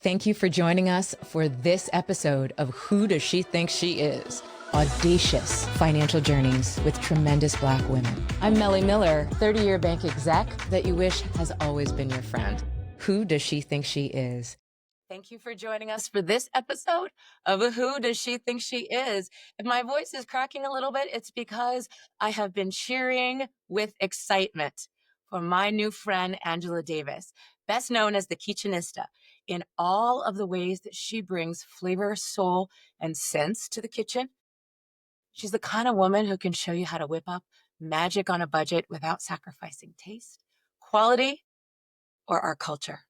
Thank you for joining us for this episode of Who Does She Think She Is? Audacious financial journeys with tremendous Black women. I'm Mele Miller, 30-year bank exec that you wish has always been your friend. Who Does She Think She Is? Thank you for joining us for this episode of Who Does She Think She Is? If my voice is cracking a little bit, it's because I have been cheering with excitement for my new friend, Angela Davis, best known as the Kitchenista, in all of the ways that she brings flavor, soul, and sense to the kitchen. She's the kind of woman who can show you how to whip up magic on a budget without sacrificing taste, quality, or our culture.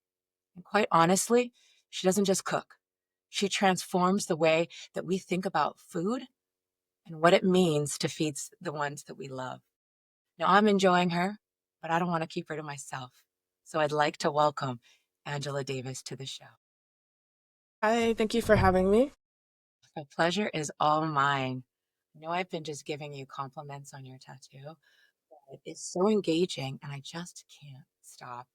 And quite honestly, she doesn't just cook. She transforms the way that we think about food and what it means to feed the ones that we love. Now, I'm enjoying her, but I don't want to keep her to myself. So I'd like to welcome Angela Davis to the show. Hi, thank you for having me. The pleasure is all mine. I know I've been just giving you compliments on your tattoo, but it's so engaging and I just can't stop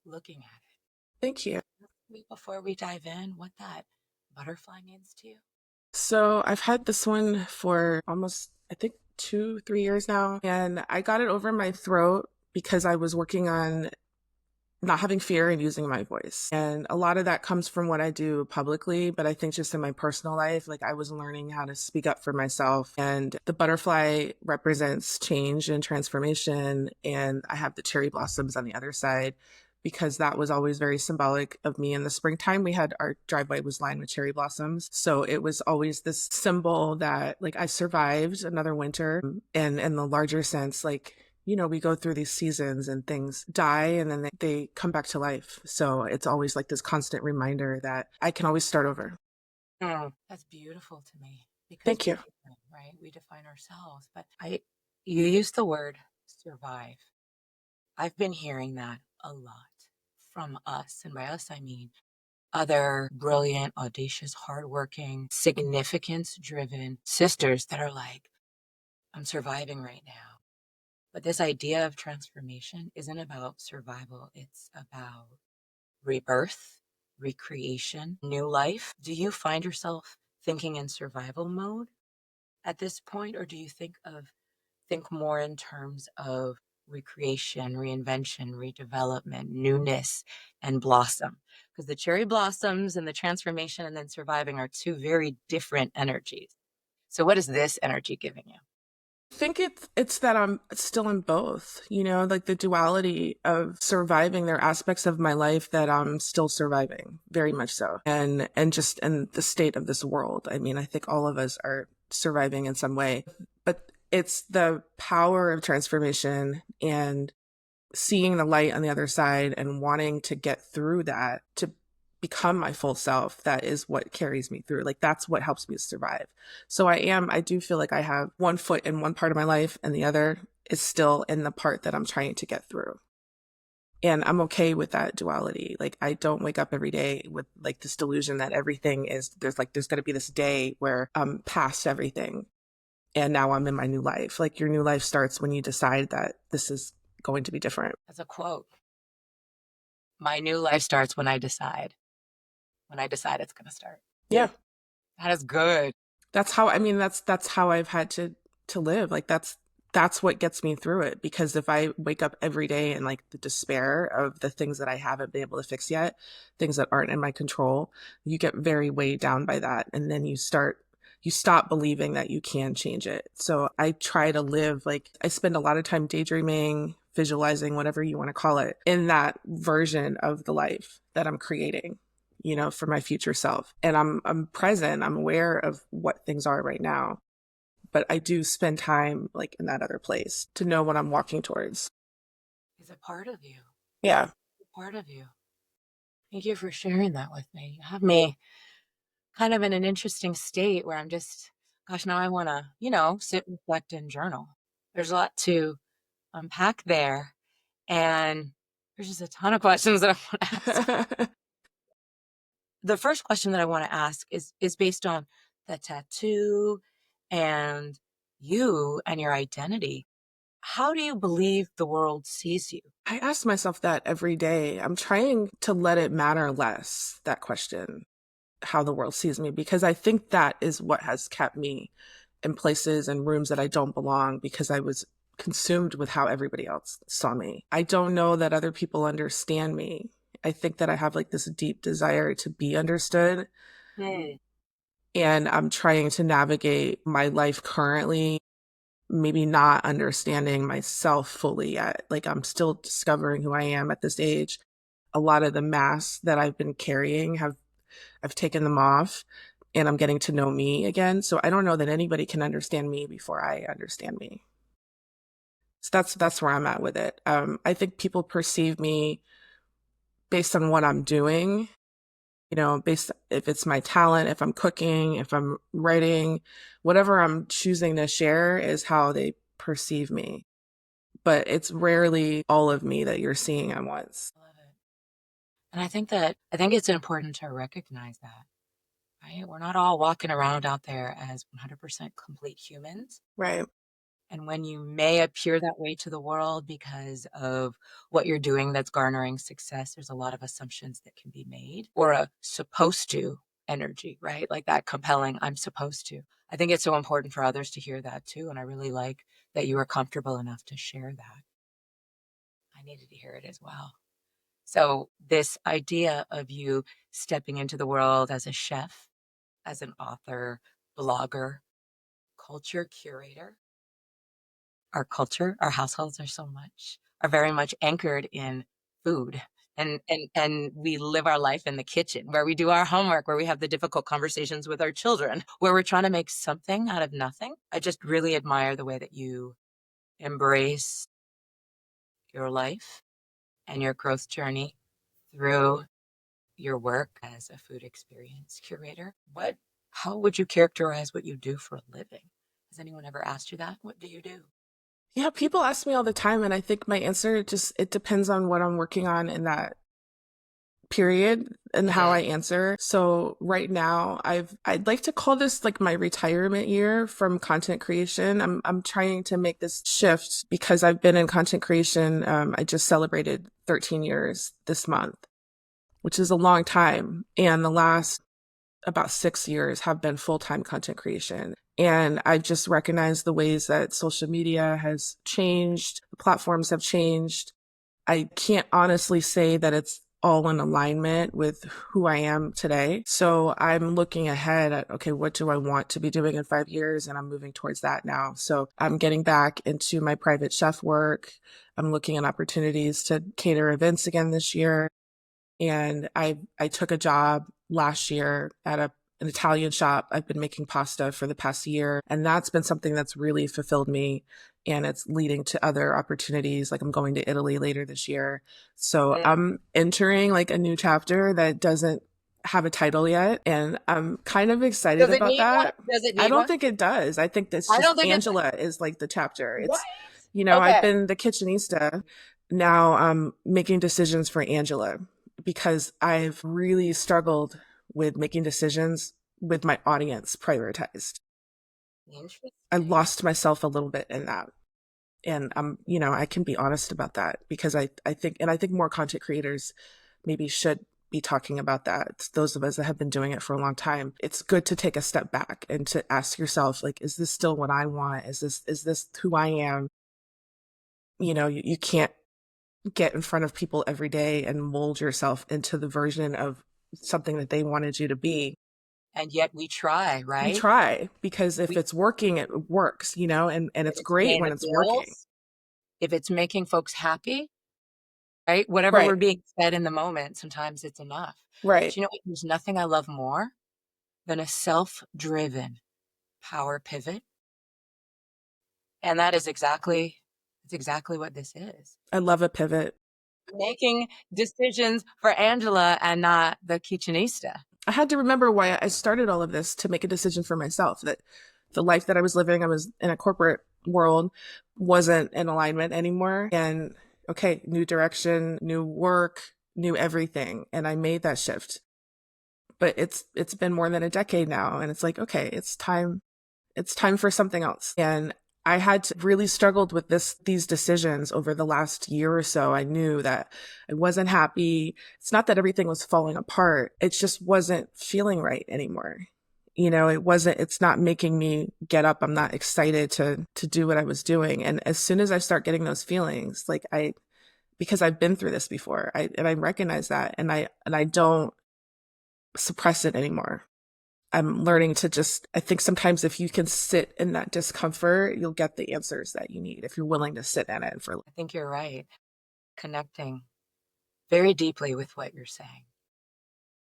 looking at it. Thank you. Before we dive in, what that butterfly means to you? So I've had this one for almost, I think, 2-3 years now, and I got it over my throat because I was working on not having fear and using my voice. And a lot of that comes from what I do publicly, but I think just in my personal life, like I was learning how to speak up for myself. And the butterfly represents change and transformation. And I have the cherry blossoms on the other side because that was always very symbolic of me. In the springtime, we had our driveway was lined with cherry blossoms. So it was always this symbol that like I survived another winter. And in the larger sense, like, you know, we go through these seasons and things die and then they come back to life. So it's always like this constant reminder that I can always start over. That's beautiful to me. Because Thank you. right? We define ourselves. But you used the word survive. I've been hearing that a lot from us. And by us, I mean other brilliant, audacious, hardworking, significance-driven sisters that are like, I'm surviving right now. But this idea of transformation isn't about survival. It's about rebirth, recreation, new life. Do you find yourself thinking in survival mode at this point? Or do you think more in terms of recreation, reinvention, redevelopment, newness, and blossom? Because the cherry blossoms and the transformation and then surviving are two very different energies. So what is this energy giving you? I think it's that I'm still in both, you know, like the duality of surviving. There are aspects of my life that I'm still surviving, very much so. And just in the state of this world. I mean, I think all of us are surviving in some way, but it's the power of transformation and seeing the light on the other side and wanting to get through that to become my full self. That is what carries me through. Like that's what helps me survive. So I do feel like I have one foot in one part of my life and the other is still in the part that I'm trying to get through. And I'm okay with that duality. Like I don't wake up every day with like this delusion that everything is, there's going to be this day where I'm past everything. And now I'm in my new life. Like your new life starts when you decide that this is going to be different. That's a quote. My new life starts when I decide. When I decide it's going to start. Yeah. That is good. That's how, I mean, that's how I've had to live. Like that's what gets me through it. Because if I wake up every day in like the despair of the things that I haven't been able to fix yet, things that aren't in my control, you get very weighed down by that. And then you stop believing that you can change it. So I try to live, like I spend a lot of time daydreaming, visualizing, whatever you want to call it, in that version of the life that I'm creating, you know, for my future self. And I'm present, I'm aware of what things are right now. But I do spend time like in that other place to know what I'm walking towards. It's a part of you. Yeah. It's a part of you. Thank you for sharing that with me. You have me kind of in an interesting state where I'm just, gosh, now I want to, sit, reflect, and journal. There's a lot to unpack there. And there's just a ton of questions that I want to ask. The first question that I want to ask is based on the tattoo and you and your identity. How do you believe the world sees you? I ask myself that every day. I'm trying to let it matter less, that question, how the world sees me, because I think that is what has kept me in places and rooms that I don't belong, because I was consumed with how everybody else saw me. I don't know that other people understand me. I think that I have like this deep desire to be understood. Hmm. And I'm trying to navigate my life currently, maybe not understanding myself fully yet. Like I'm still discovering who I am at this age. A lot of the masks that I've been carrying I've taken them off, and I'm getting to know me again. So I don't know that anybody can understand me before I understand me. So that's where I'm at with it. I think people perceive me based on what I'm doing, based if it's my talent, if I'm cooking, if I'm writing, whatever I'm choosing to share is how they perceive me. But it's rarely all of me that you're seeing at once. Love it. And I think it's important to recognize that, right? We're not all walking around out there as 100% complete humans. Right. And when you may appear that way to the world because of what you're doing that's garnering success, there's a lot of assumptions that can be made, or a supposed to energy, right? Like that compelling, I'm supposed to. I think it's so important for others to hear that too. And I really like that you are comfortable enough to share that. I needed to hear it as well. So, this idea of you stepping into the world as a chef, as an author, blogger, culture curator, our culture, our households are very much anchored in food. And we live our life in the kitchen where we do our homework, where we have the difficult conversations with our children, where we're trying to make something out of nothing. I just really admire the way that you embrace your life and your growth journey through your work as a food experience curator. How would you characterize what you do for a living? Has anyone ever asked you that? What do you do? Yeah, people ask me all the time, and I think my answer it depends on what I'm working on in that period and how I answer. So right now I'd like to call this like my retirement year from content creation. I'm trying to make this shift because I've been in content creation. I just celebrated 13 years this month, which is a long time. And the last about 6 years have been full-time content creation. And I've just recognized the ways that social media has changed, the platforms have changed. I can't honestly say that it's all in alignment with who I am today. So I'm looking ahead at, okay, what do I want to be doing in 5 years? And I'm moving towards that now. So I'm getting back into my private chef work. I'm looking at opportunities to cater events again this year. And I took a job last year at an Italian shop. I've been making pasta for the past year, and that's been something that's really fulfilled me. And it's leading to other opportunities. Like I'm going to Italy later this year. So I'm entering like a new chapter that doesn't have a title yet. And I'm kind of excited Does it about need one? that. Does it I need don't one? think it does. I think that's I just don't think it's Angela is like the chapter. what? I've Okay. been the Kitchenista. Now I'm making decisions for Angela because I've really struggled with making decisions with my audience prioritized. Interesting. I lost myself a little bit in that. And I can be honest about that because I think more content creators maybe should be talking about that. It's those of us that have been doing it for a long time. It's good to take a step back and to ask yourself, like, is this still what I want? Is this who I am? You can't get in front of people every day and mold yourself into the version of something that they wanted you to be. And yet we try, We right? try because if We, it's working, it works, and if it's it's great paying when the it's working. bills, if it's making folks happy, right? Whatever Right. we're being fed in the moment, sometimes it's enough. But Right. you know what? There's nothing I love more than a self-driven power pivot. And it's exactly what this is. I love a pivot. Making decisions for Angela and not the Kitchenista. I had to remember why I started all of this to make a decision for myself that the life that I was living, I was in a corporate world, wasn't in alignment anymore. And okay, new direction, new work, new everything. And I made that shift. But it's been more than a decade now. And it's like, okay, it's time for something else. And I had to really struggled with these decisions over the last year or so. I knew that I wasn't happy. It's not that everything was falling apart. It just wasn't feeling right anymore. It's not making me get up. I'm not excited to do what I was doing. And as soon as I start getting those feelings, like because I've been through this before, I recognize that, and I don't suppress it anymore. I'm learning to I think sometimes if you can sit in that discomfort, you'll get the answers that you need if you're willing to sit in it I think you're right. Connecting very deeply with what you're saying.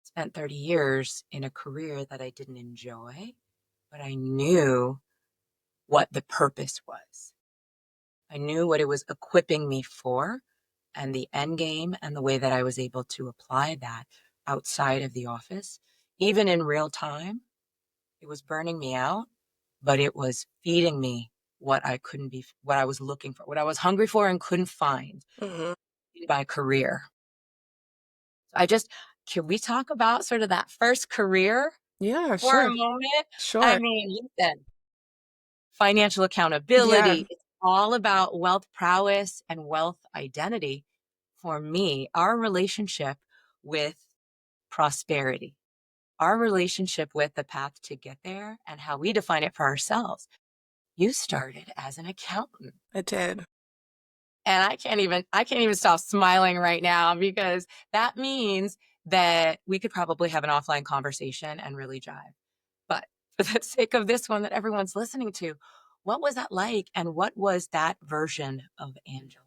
Spent 30 years in a career that I didn't enjoy, but I knew what the purpose was. I knew what it was equipping me for, and the end game, and the way that I was able to apply that outside of the office, even in real time. It was burning me out, but it was feeding me what I was looking for, what I was hungry for and couldn't find Mhm. in my career. Can we talk about sort of that first career Yeah, for a sure. moment? I Sure. mean, listen, financial Yeah. accountability, it's all about wealth prowess and wealth identity. For me, our relationship with prosperity, our relationship with the path to get there and how we define it for ourselves. You started as an accountant. I did. And I can't even stop smiling right now, because that means that we could probably have an offline conversation and really jive. But for the sake of this one that everyone's listening to, what was that like? And what was that version of Angela?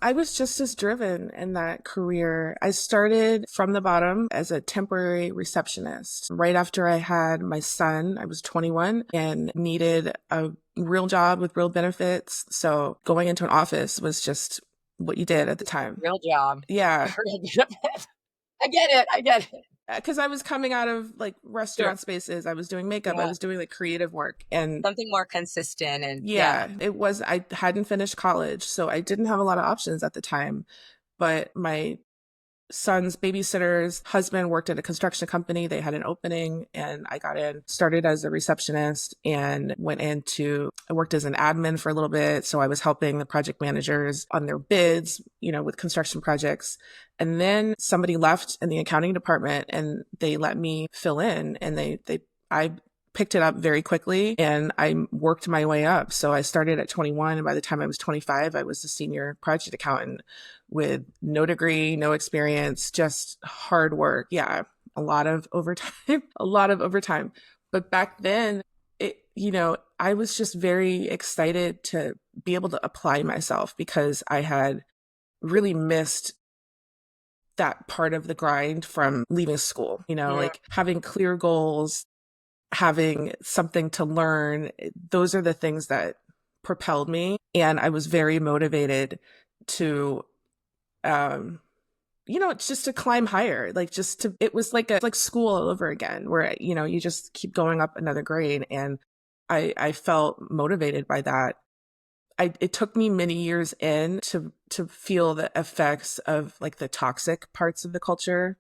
I was just as driven in that career. I started from the bottom as a temporary receptionist. Right after I had my son, I was 21 and needed a real job with real benefits. So going into an office was just what you did at the time. Real job. Yeah. I get it. I get it. Because I was coming out of like Sure. restaurant spaces, I was doing makeup, I Yeah. was doing like creative work. And Something more consistent and yeah, I hadn't finished college, so I didn't have a lot of options at the time. But my son's babysitter's husband worked at a construction company. They had an opening and I got in, started as a receptionist and I worked as an admin for a little bit. So I was helping the project managers on their bids, with construction projects. And then somebody left in the accounting department and they let me fill in, and I picked it up very quickly and I worked my way up. So I started at 21, and by the time I was 25, I was a senior project accountant with no degree, no experience, just hard work. Yeah, a lot of overtime, a lot of overtime. But back then, I was just very excited to be able to apply myself because I had really missed that part of the grind from leaving school, like having clear goals, having something to learn. Those are the things that propelled me. And I was very motivated to, it's just to climb higher, it was like school all over again, where, you just keep going up another grade. And I felt motivated by that. It took me many years to feel the effects of like the toxic parts of the culture,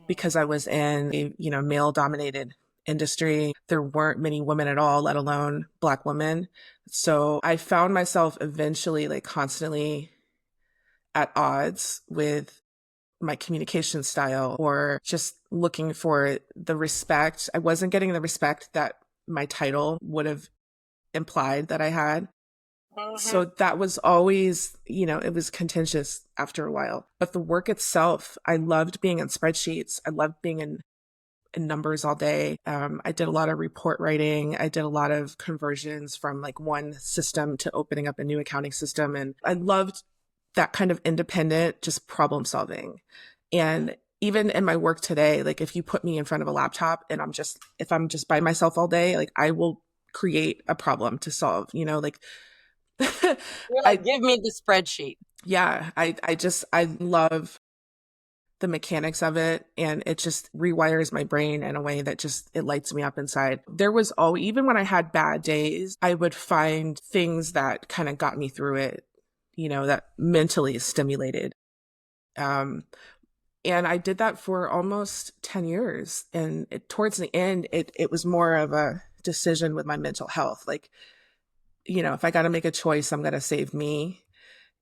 because I was in a, male dominated industry. There weren't many women at all, let alone Black women. So I found myself eventually like constantly at odds with my communication style, or just looking for the respect. I wasn't getting the respect that my title would have implied that I had. So that was always, it was contentious after a while. But the work itself, I loved being in spreadsheets. I loved being in numbers all day. I did a lot of report writing. I did a lot of conversions from like one system to opening up a new accounting system. And I loved that kind of independent, just problem solving. And even in my work today, like if you put me in front of a laptop and if I'm just by myself all day, like I will create a problem to solve, like You're like, give me the spreadsheet. yeah, I love the mechanics of it, and it just rewires my brain in a way that just, it lights me up inside. There was always, even when I had bad days, I would find things that kind of got me through it, that mentally stimulated. And I did that for almost 10 years. And towards the end, it was more of a decision with my mental health. Like if I got to make a choice, I'm going to save me.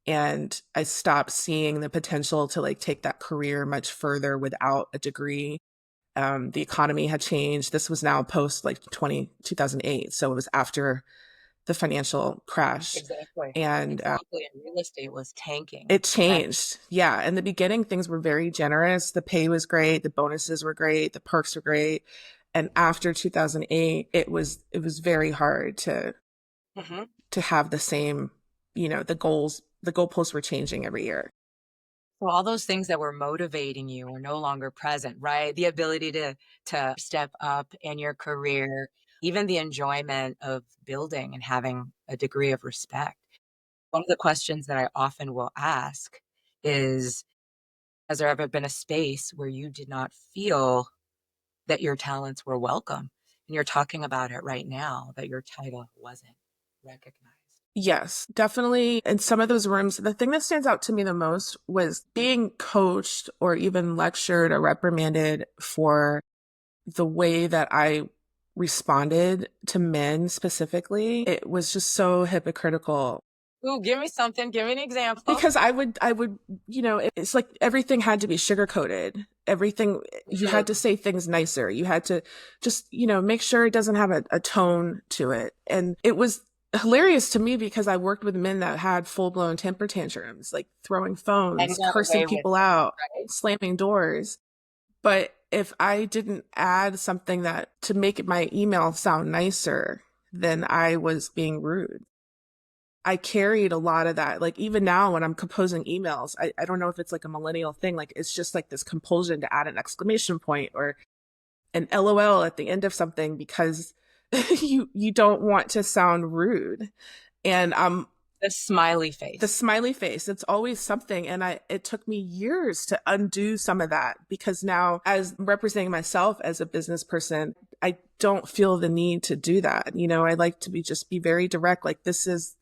And I stopped seeing the potential to like take that career much further without a degree. The economy had changed. This was now post like 2008. So it was after the financial crash. Exactly. And Exactly. And real estate was tanking. it Right. changed. Yeah. In the beginning, things were very generous. The pay was great. The bonuses were great. The perks were great. And after 2008, it was very hard Mhm. to have the same, the goalposts were changing every year. So all those things that were motivating you are no longer present, right? The ability to step up in your career, even the enjoyment of building and having a degree of respect. One of the questions that I often will ask is, has there ever been a space where you did not feel that your talents were welcome? And you're talking about it right now, that your title wasn't recognized. Yes, definitely. In some of those rooms, the thing that stands out to me the most was being coached or even lectured or reprimanded for the way that I responded to men specifically. It was just so hypocritical Ooh, give me something. Give me an example. because I would, it's like everything had to be sugar coated. Everything, you had to say things nicer. You had to just, make sure it doesn't have a tone to it. And it was hilarious to me because I worked with men that had full blown temper tantrums, like throwing And phones, got cursing away with people it, out, right? slamming doors. But if I didn't add something that to make my email sound nicer, then I was being rude. I carried a lot of that. Like even now when I'm composing emails, I don't know if it's like a millennial thing. Like it's just like this compulsion to add an exclamation point or an LOL at the end of something because you don't want to sound rude. And The smiley the face. smiley face, it's always something. And it took me years to undo some of that because now as representing myself as a business person, I don't feel the need to do that. I like to be very direct. Like this is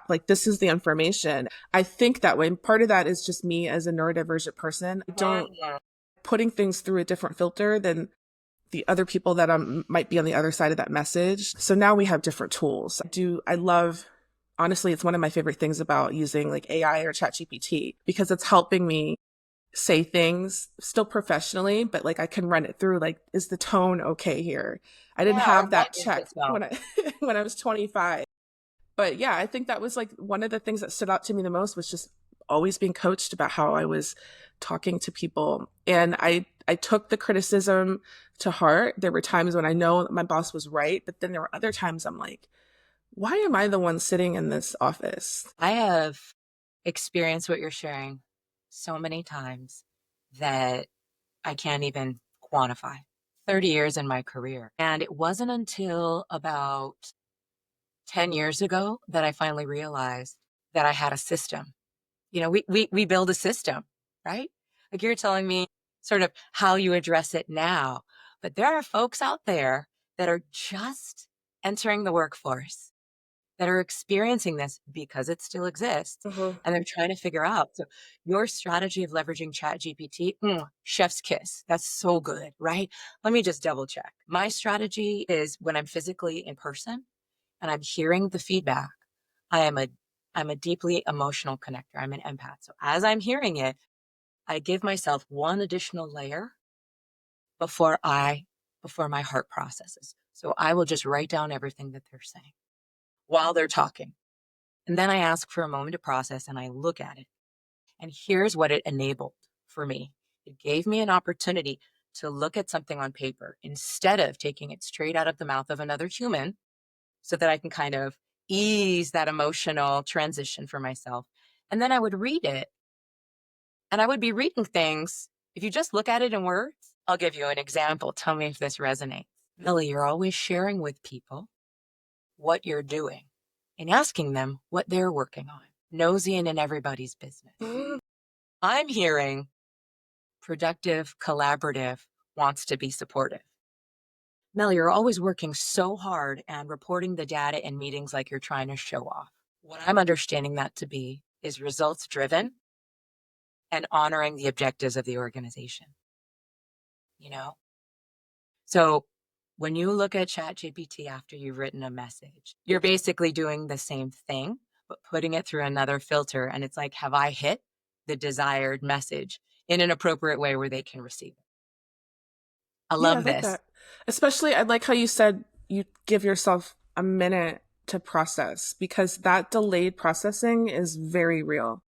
like, this is the information. I think that way. And part of that is just me as a neurodivergent person. I don't Mhm. putting things through a different filter than the other people that might be on the other side of that message. So now we have different tools. I love, honestly, it's one of my favorite things about using like AI or ChatGPT because it's helping me say things still professionally, but like I can run it through like, is the tone okay here? I didn't Yeah, or have what that is the check tone? when I when I was 25. But yeah, I think that was like one of the things that stood out to me the most was just always being coached about how I was talking to people. And I took the criticism to heart. There were times when I know my boss was right, but then there were other times I'm like, why am I the one sitting in this office? I have experienced what you're sharing so many times that I can't even quantify. 30 years in my career. And it wasn't until about 10 years ago that I finally realized that I had a system. We build a system, right? Like you're telling me sort of how you address it now. But there are folks out there that are just entering the workforce that are experiencing this because it still exists. Uh-huh. And they're trying to figure out. So your strategy of leveraging ChatGPT, chef's kiss. That's so good, right? Let me just double check. My strategy is when I'm physically in person and I'm hearing the feedback, I am a I'm a deeply emotional connector. I'm an empath. So as I'm hearing it, I give myself one additional layer before I before my heart processes. So I will just write down everything that they're saying while they're talking. And then I ask for a moment to process and I look at it. And here's what it enabled for me. It gave me an opportunity to look at something on paper instead of taking it straight out of the mouth of another human so that I can kind of ease that emotional transition for myself. And then I would read it and I would be reading things. If you just look at it in words, I'll give you an example. Tell me if this resonates. Millie, you're always sharing with people what you're doing and asking them what they're working on. Nosy and in everybody's business. I'm hearing productive, collaborative, wants to be supportive. Mel, you're always working so hard and reporting the data in meetings like you're trying to show off. What I'm understanding that to be is results driven and honoring the objectives of the organization. You know? So when you look at ChatGPT after you've written a message, you're basically doing the same thing, but putting it through another filter. And it's like, have I hit the desired message in an appropriate way where they can receive it? I Yeah, I love like this. that. Especially, I like how you said you give yourself a minute to process, because that delayed processing is very real.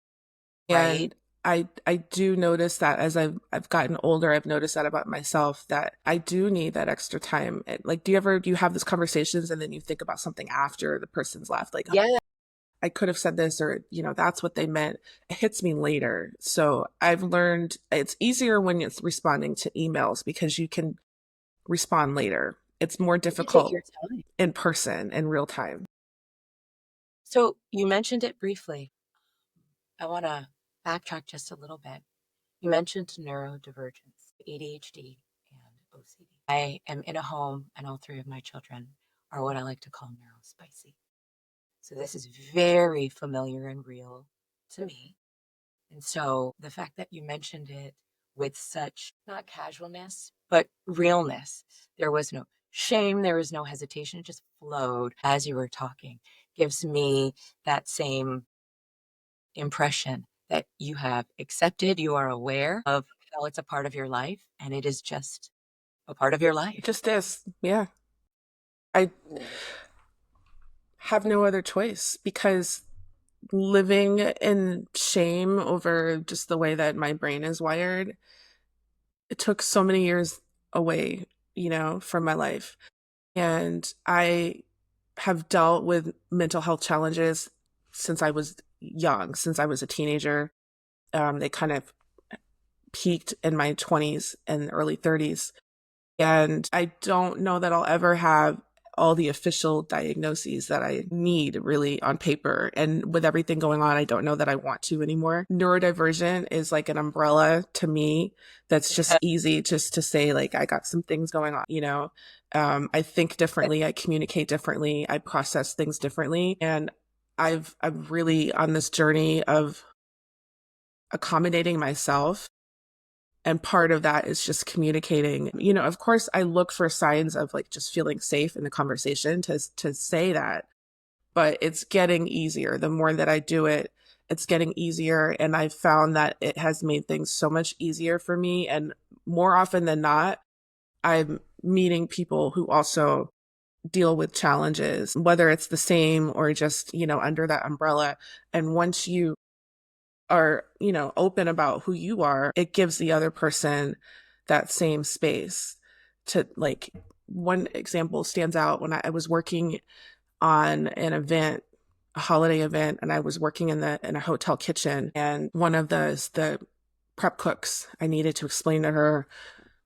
Right? And I do notice that as I've gotten older, I've noticed that about myself, that I do need that extra time. Like, do you have these conversations and then you think about something after the person's left? Like, Yeah. I could have said this, or, that's what they meant. It hits me later. So I've learned it's easier when it's responding to emails because you can respond later. It's more You take difficult your time. in person, in real time. So you mentioned it briefly. I want to backtrack just a little bit. You mentioned neurodivergence, ADHD, and OCD. I am in a home, and all three of my children are what I like to call neurospicy. So this is very familiar and real to me. And so the fact that you mentioned it with such, not casualness, but realness, there was no shame, there was no hesitation, it just flowed as you were talking, gives me that same impression that you have accepted, you are aware of how it's a part of your life, and it is just a part of your It life. just is. Yeah. I have no other choice, because living in shame over just the way that my brain is wired, it took so many years away, from my life. And I have dealt with mental health challenges since I was young, since I was a teenager. They kind of peaked in my 20s and early 30s. And I don't know that I'll ever have all the official diagnoses that I need really on paper. And with everything going on, I don't know that I want to anymore. Neurodivergent is like an umbrella to me that's just easy just to say, like, I got some things going on, I think differently, I communicate differently, I process things differently. And I'm really on this journey of accommodating myself. And part of that is just communicating. Of course, I look for signs of, like, just feeling safe in the conversation to say that, but it's getting easier. The more that I do it, it's getting easier. And I've found that it has made things so much easier for me. And more often than not, I'm meeting people who also deal with challenges, whether it's the same or just, under that umbrella. And once you are, open about who you are, it gives the other person that same space to, like, one example stands out when I was working on an event, a holiday event, and I was working in a hotel kitchen, and one of the prep cooks, I needed to explain to her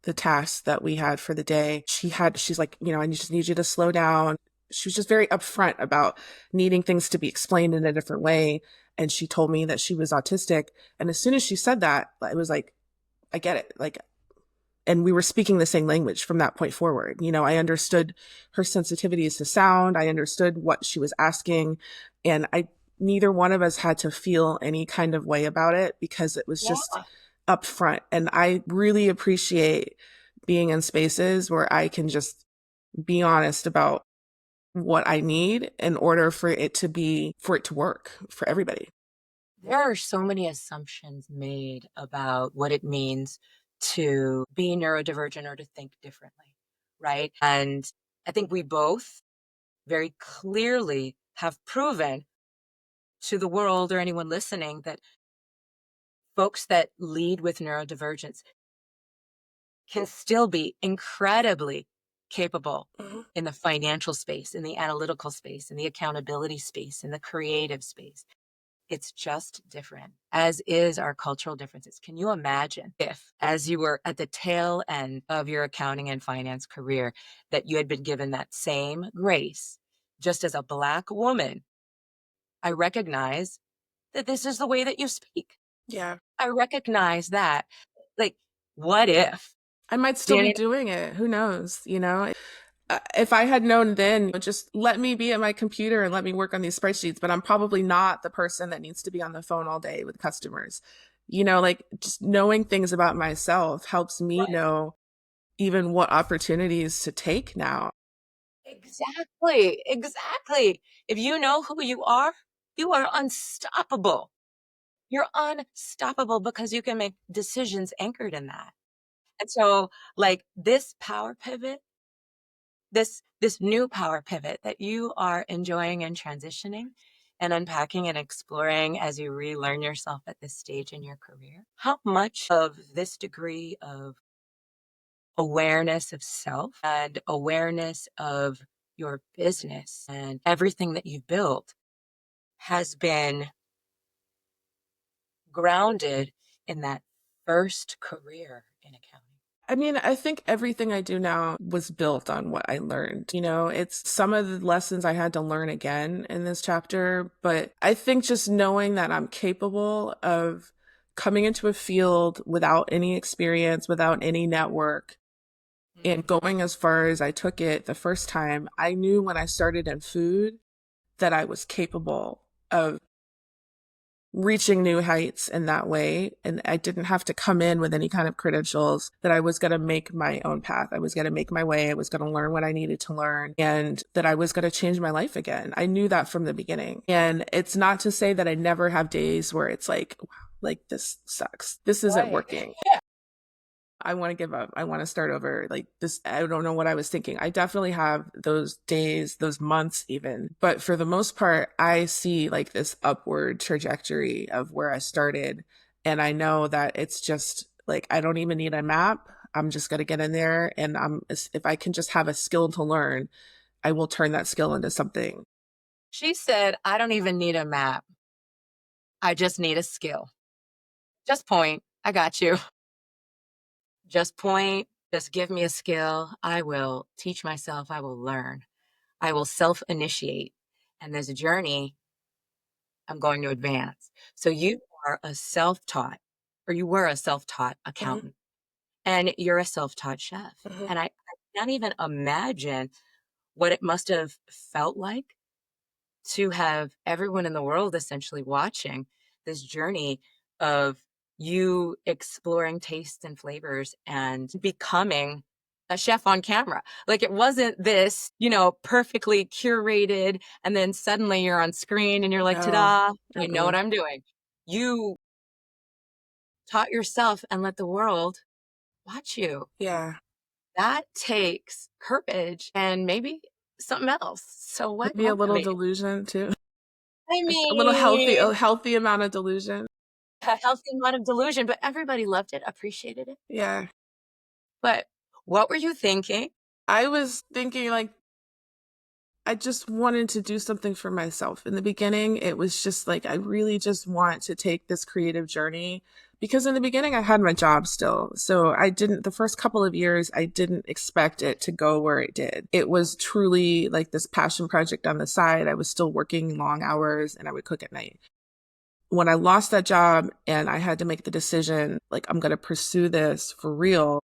the tasks that we had for the day. She's like, I just need you to slow down. She was just very upfront about needing things to be explained in a different way. And she told me that she was autistic. And as soon as she said that, it was like, I get it. Like, and we were speaking the same language from that point forward. I understood her sensitivities to sound. I understood what she was asking. And neither one of us had to feel any kind of way about it, because it was just upfront. And I really appreciate being in spaces where I can just be honest about what I need in order for it to work for everybody. There are so many assumptions made about what it means to be neurodivergent or to think differently, right? And I think we both very clearly have proven to the world or anyone listening that folks that lead with neurodivergence can still be incredibly capable in the financial space, in the analytical space, in the accountability space, in the creative space. It's just different, as is our cultural differences. Can you imagine if, as you were at the tail end of your accounting and finance career, that you had been given that same grace, just as a Black woman? I recognize that this is the way that you speak. Yeah. I recognize that. Like, what if? I might still be doing it. Who knows? If I had known then, just let me be at my computer and let me work on these spreadsheets, but I'm probably not the person that needs to be on the phone all day with customers. Like, just knowing things about myself helps me know, even what opportunities to take now. Exactly. Exactly. If you know who you are unstoppable. You're unstoppable because you can make decisions anchored in that. And so, like, this power pivot, this new power pivot that you are enjoying and transitioning and unpacking and exploring as you relearn yourself at this stage in your career, how much of this degree of awareness of self and awareness of your business and everything that you've built has been grounded in that first career in accounting? I mean, I think everything I do now was built on what I learned. You know, it's some of the lessons I had to learn again in this chapter, but I think just knowing that I'm capable of coming into a field without any experience, without any network, and going as far as I took it the first time, I knew when I started in food that I was capable of reaching new heights in that way. And I didn't have to come in with any kind of credentials, that I was going to make my own path. I was going to make my way. I was going to learn what I needed to learn, and that I was going to change my life again. I knew that from the beginning. And it's not to say that I never have days where it's like, wow, like this sucks. This isn't working. I want to give up. I want to start over. Like this, I don't know what I was thinking. I definitely have those days, those months even. But for the most part, I see like this upward trajectory of where I started. And I know that it's just like, I don't even need a map. I'm just going to get in there. And if I can just have a skill to learn, I will turn that skill into something. She said, I don't even need a map. I just need a skill. Just point. I got you. Just point, just give me a skill. I will teach myself. I will learn. I will self-initiate. And there's a journey I'm going to advance. So you are a self-taught, or you were a self-taught accountant, and you're a self-taught chef. And I can't even imagine what it must have felt like to have everyone in the world essentially watching this journey of you exploring tastes and flavors and becoming a chef on camera. Like, it wasn't this, perfectly curated, and then suddenly you're on screen and you're like, ta-da, I know what I'm doing. You taught yourself and let the world watch you. Yeah. That takes courage and maybe something else. So what? Maybe a little delusion too. I A little mean, a healthy amount of delusion. a healthy amount of delusion, but everybody loved it, appreciated it. Yeah. But what were you thinking? I was thinking like, I just wanted to do something for myself. In the beginning, it was just like, I really just want to take this creative journey, because in the beginning I had my job still. So the first couple of years, I didn't expect it to go where it did. It was truly like this passion project on the side. I was still working long hours and I would cook at night. When I lost that job and I had to make the decision, like, I'm going to pursue this for real,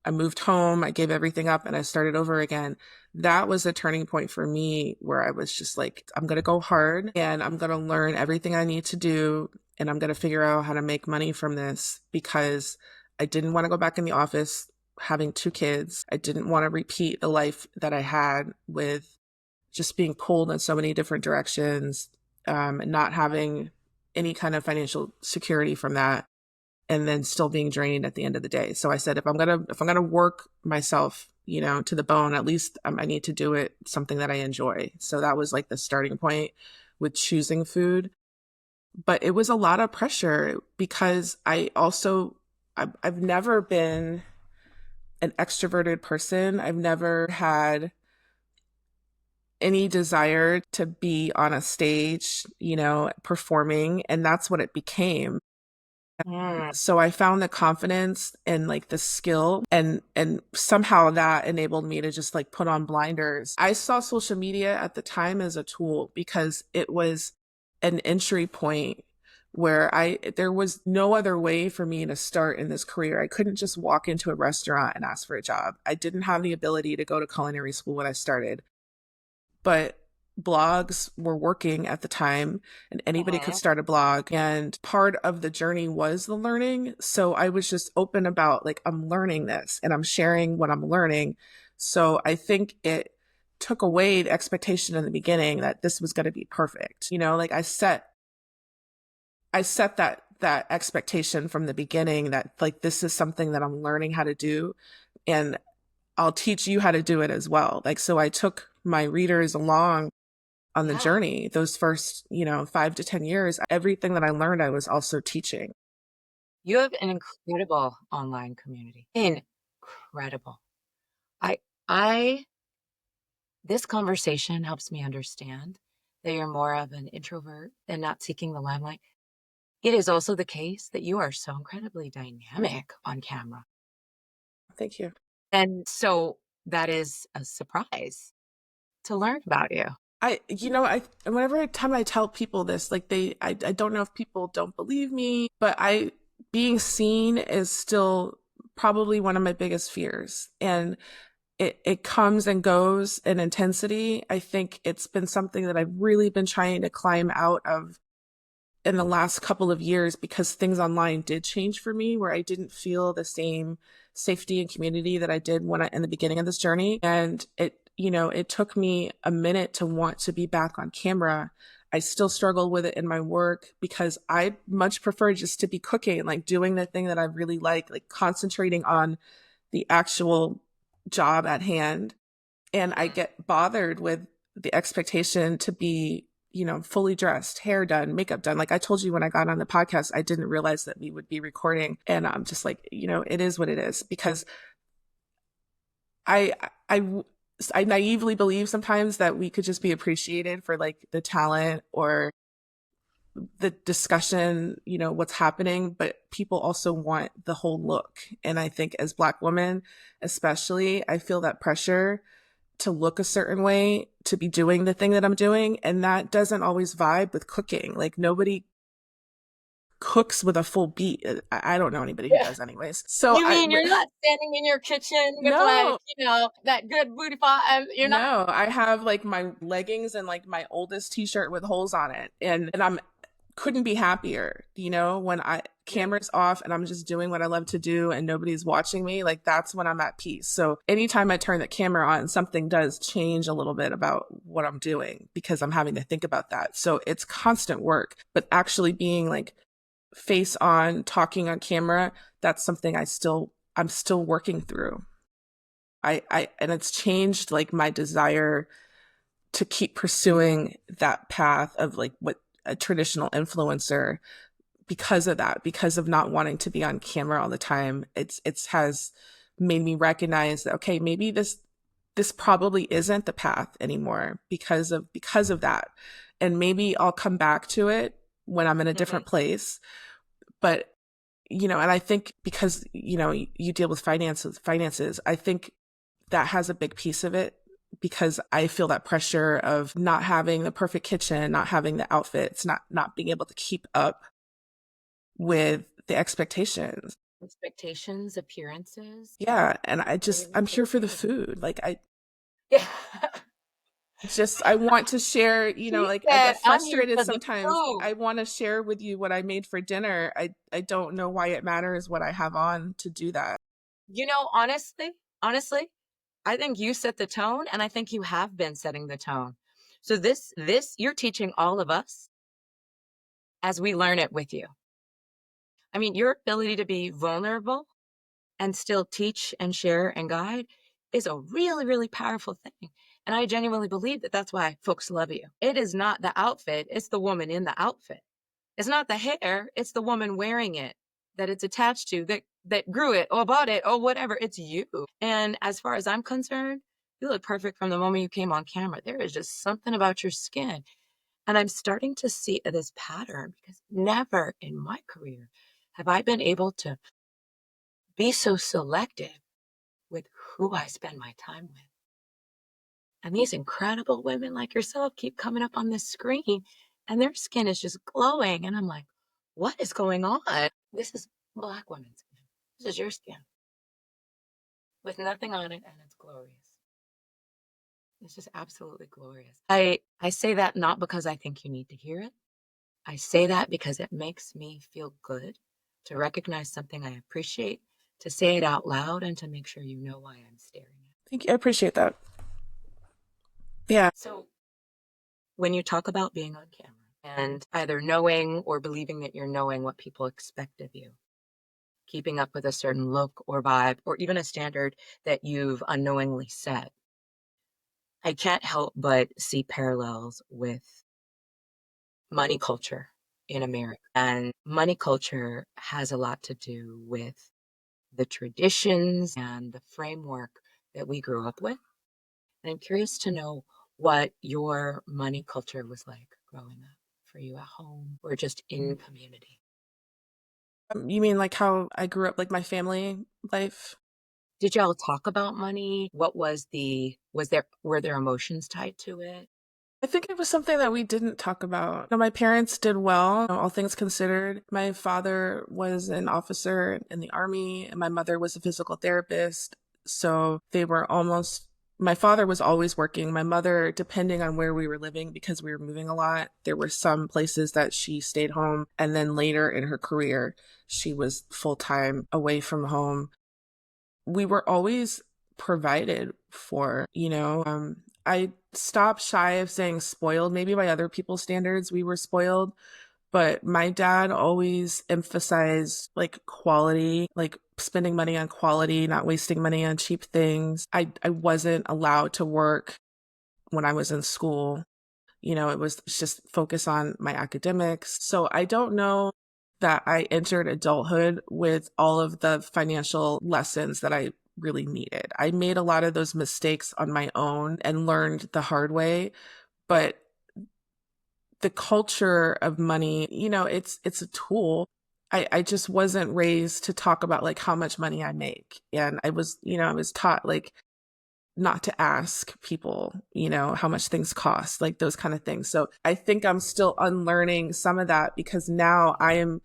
I moved home, I gave everything up, and I started over again. That was a turning point for me, where I was just like, I'm going to go hard and I'm going to learn everything I need to do. And I'm going to figure out how to make money from this, because I didn't want to go back in the office having 2 kids. I didn't want to repeat the life that I had with just being pulled in so many different directions, and not having any kind of financial security from that, and then still being drained at the end of the day. So I said, if I'm gonna work myself, to the bone, at least I need to do it something that I enjoy. So that was like the starting point with choosing food. But it was a lot of pressure, because I've never been an extroverted person. I've never had any desire to be on a stage, performing, and that's what it became. So I found the confidence and like the skill, and somehow that enabled me to just like put on blinders. I saw social media at the time as a tool, because it was an entry point where there was no other way for me to start in this career. I couldn't just walk into a restaurant and ask for a job. I didn't have the ability to go to culinary school when I started. But blogs were working at the time and anybody could start a blog. And part of the journey was the learning. So I was just open about like, I'm learning this and I'm sharing what I'm learning. So I think it took away the expectation in the beginning that this was going to be perfect. You know, like I set that expectation from the beginning that like, this is something that I'm learning how to do. And I'll teach you how to do it as well. Like, so I took my readers along on the journey, those first, 5 to 10 years. Everything that I learned, I was also teaching. You have an incredible online community. Incredible. I this conversation helps me understand that you're more of an introvert and not seeking the limelight. It is also the case that you are so incredibly dynamic on camera. Thank you. And so that is a surprise to learn about you. Whenever time I tell people this, like I don't know if people don't believe me, but being seen is still probably one of my biggest fears. And it comes and goes in intensity. I think it's been something that I've really been trying to climb out of in the last couple of years, because things online did change for me, where I didn't feel the same safety and community that I did in the beginning of this journey. And it took me a minute to want to be back on camera. I still struggle with it in my work because I much prefer just to be cooking, like doing the thing that I really like concentrating on the actual job at hand. And I get bothered with the expectation to be, fully dressed, hair done, makeup done. Like I told you when I got on the podcast, I didn't realize that we would be recording. And I'm just like, it is what it is, because I naively believe sometimes that we could just be appreciated for like the talent or the discussion, what's happening, but people also want the whole look. And I think as Black women, especially, I feel that pressure to look a certain way, to be doing the thing that I'm doing. And that doesn't always vibe with cooking. Like nobody cooks with a full beat. I don't know anybody who does anyways. So You mean you're not standing in your kitchen with no, that good booty pot? You're not. No, I have like my leggings and like my oldest t-shirt with holes on it. And I'm couldn't be happier, when camera's off and I'm just doing what I love to do and nobody's watching me, like that's when I'm at peace. So anytime I turn the camera on, something does change a little bit about what I'm doing because I'm having to think about that. So it's constant work, but actually being like face on, talking on camera, that's something I'm still working through. And it's changed like my desire to keep pursuing that path of like what a traditional influencer, because of that, because of not wanting to be on camera all the time. It's has made me recognize that, okay, maybe this probably isn't the path anymore because of that. And maybe I'll come back to it when I'm in a different place. But, and I think because, you deal with finances, I think that has a big piece of it, because I feel that pressure of not having the perfect kitchen, not having the outfits, not being able to keep up with the expectations, Appearances. yeah. And I'm here for the food. Like Yeah. I want to share, like I get I'm here frustrated for the sometimes. food. I want to share with you what I made for dinner. I don't know why it matters what I have on to do that. Honestly, I think you set the tone, and I think you have been setting the tone. So this you're teaching all of us as we learn it with you. I mean, your ability to be vulnerable and still teach and share and guide is a really, really powerful thing. And I genuinely believe that that's why folks love you. It is not the outfit, it's the woman in the outfit. It's not the hair, it's the woman wearing it that it's attached to, that grew it or bought it or whatever. It's you. And as far as I'm concerned, you look perfect from the moment you came on camera. There is just something about your skin. And I'm starting to see this pattern, because never in my career have I been able to be so selective with who I spend my time with. And these incredible women like yourself keep coming up on this screen and their skin is just glowing. And I'm like, what is going on? This is Black women's skin. This is your skin with nothing on it, and it's glorious. It's just absolutely glorious. I say that not because I think you need to hear it. I say that because it makes me feel good to recognize something I appreciate, to say it out loud, and to make sure you know why I'm staring at. Thank you. I appreciate that. Yeah. So when you talk about being on camera and either knowing or believing that you're knowing what people expect of you, keeping up with a certain look or vibe, or even a standard that you've unknowingly set, I can't help but see parallels with money culture in America. And money culture has a lot to do with the traditions and the framework that we grew up with. And I'm curious to know what your money culture was like growing up for you at home or just in community. You mean like how I grew up, like my family life? Did y'all talk about money? Were there emotions tied to it? I think it was something that we didn't talk about. My parents did well, all things considered. My father was an officer in the Army, and my mother was a physical therapist. So they were almost, my father was always working. My mother, depending on where we were living, because we were moving a lot, there were some places that she stayed home. And then later in her career, she was full time away from home. We were always provided for, I stopped shy of saying spoiled. Maybe by other people's standards, we were spoiled. But my dad always emphasized like quality, like spending money on quality, not wasting money on cheap things. I wasn't allowed to work when I was in school. It was just focus on my academics. So I don't know that I entered adulthood with all of the financial lessons that I really needed. I made a lot of those mistakes on my own and learned the hard way, but the culture of money, it's a tool. I just wasn't raised to talk about like how much money I make. And I was taught like not to ask people, how much things cost, like those kind of things. So I think I'm still unlearning some of that because now I am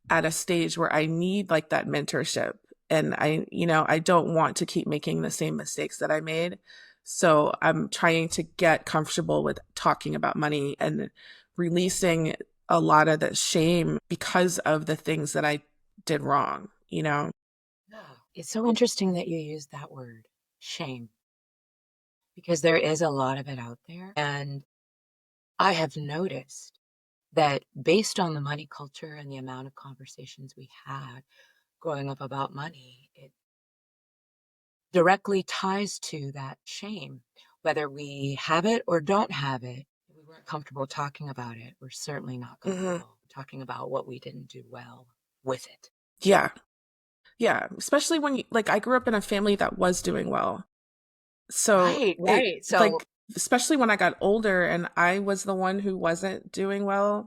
at a stage where I need like that mentorship. And I don't want to keep making the same mistakes that I made. So I'm trying to get comfortable with talking about money and releasing a lot of the shame because of the things that I did wrong. It's so interesting that you use that word, shame, because there is a lot of it out there. And I have noticed that based on the money culture and the amount of conversations we had growing up about money, it directly ties to that shame. Whether we have it or don't have it, we weren't comfortable talking about it. We're certainly not comfortable talking about what we didn't do well with it. Yeah. Yeah. Especially when like I grew up in a family that was doing well. So Right. So like, especially when I got older and I was the one who wasn't doing well,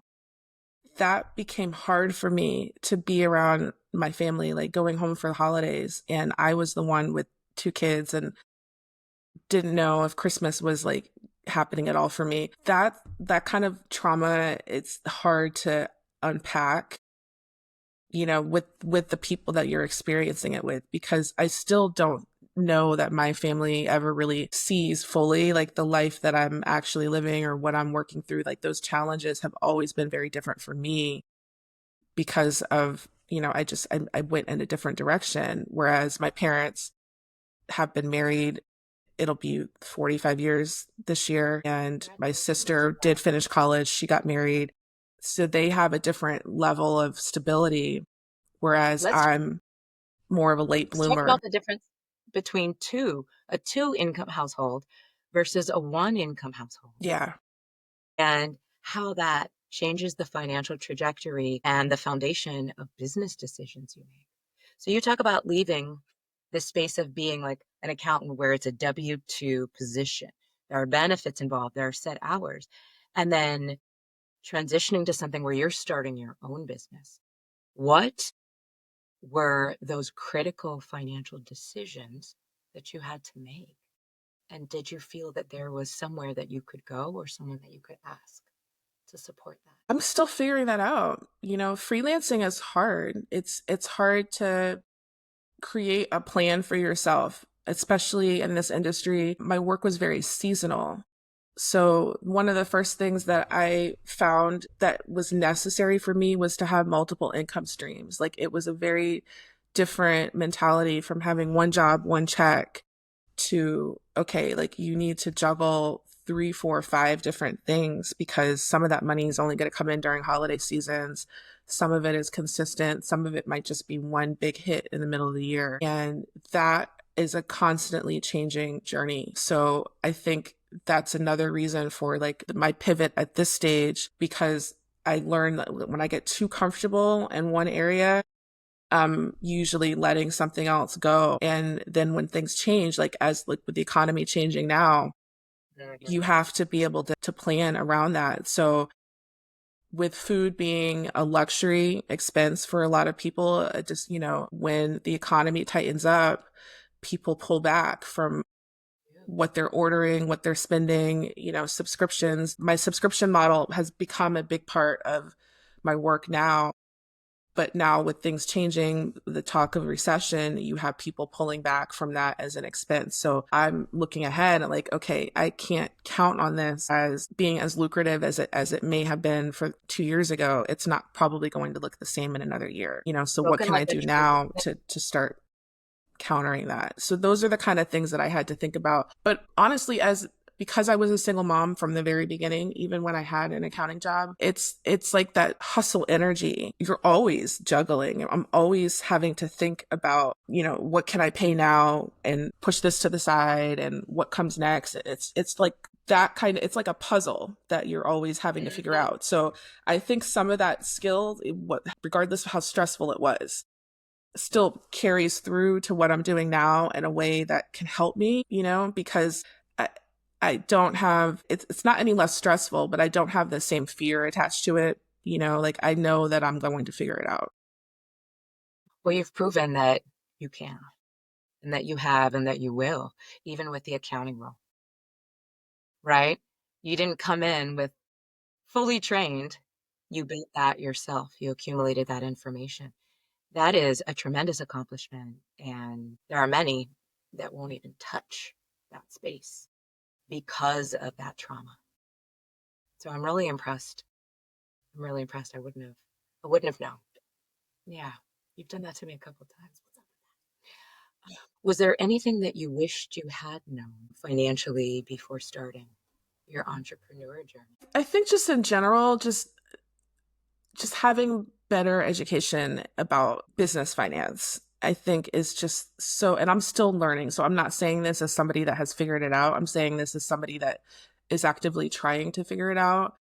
that became hard for me to be around my family, like going home for the holidays. And I was the one with 2 kids and didn't know if Christmas was like happening at all for me. That kind of trauma, it's hard to unpack, with the people that you're experiencing it with, because I still don't know that my family ever really sees fully like the life that I'm actually living or what I'm working through. Like those challenges have always been very different for me because of, I went in a different direction. Whereas my parents have been married. It'll be 45 years this year. And my sister did finish college. She got married. So they have a different level of stability. Whereas let's I'm more of a late Let's talk bloomer. about the difference between a two income household versus a one income household, Yeah. and how that changes the financial trajectory and the foundation of business decisions you make. So you talk about leaving the space of being like an accountant where it's a W-2 position. There are benefits involved, there are set hours, and then transitioning to something where you're starting your own business. What were those critical financial decisions that you had to make? And did you feel that there was somewhere that you could go or someone that you could ask to support that? I'm still figuring that out. Freelancing is hard. It's hard to create a plan for yourself especially in this industry, my work was very seasonal. So one of the first things that I found that was necessary for me was to have multiple income streams. Like it was a very different mentality from having one job, one check to, okay, like you need to juggle 3, 4, 5 different things because some of that money is only going to come in during holiday seasons. Some of it is consistent. Some of it might just be one big hit in the middle of the year. And that is a constantly changing journey. So I think that's another reason for like my pivot at this stage, because I learned that when I get too comfortable in one area, I'm usually letting something else go. And then when things change, like as like with the economy changing now, you have to be able to plan around that. So with food being a luxury expense for a lot of people, just, when the economy tightens up, people pull back from what they're ordering, what they're spending, subscriptions. My subscription model has become a big part of my work now. But now with things changing, the talk of recession, you have people pulling back from that as an expense. So I'm looking ahead and like, okay, I can't count on this as being as lucrative as it may have been for 2 years ago. It's not probably going to look the same in another year. So what can I do now to start countering that? So those are the kind of things that I had to think about. But honestly, because I was a single mom from the very beginning, even when I had an accounting job, it's like that hustle energy. You're always juggling. I'm always having to think about, what can I pay now and push this to the side and what comes next. It's like that kind of, it's like a puzzle that you're always having to figure out. So I think some of that skill, regardless of how stressful it was, still carries through to what I'm doing now in a way that can help me, because I don't have, it's not any less stressful, but I don't have the same fear attached to it. Like I know that I'm going to figure it out. Well, you've proven that you can and that you have and that you will, even with the accounting role, right? You didn't come in with fully trained. You built that yourself. You accumulated that information. That is a tremendous accomplishment. And there are many that won't even touch that space because of that trauma. So I'm really impressed. I'm really impressed. I wouldn't have known. Yeah. You've done that to me a couple of times. Was there anything that you wished you had known financially before starting your entrepreneur journey? I think just in general, just having better education about business finance, I think is just so, and I'm still learning. So I'm not saying this as somebody that has figured it out. I'm saying this as somebody that is actively trying to figure it out.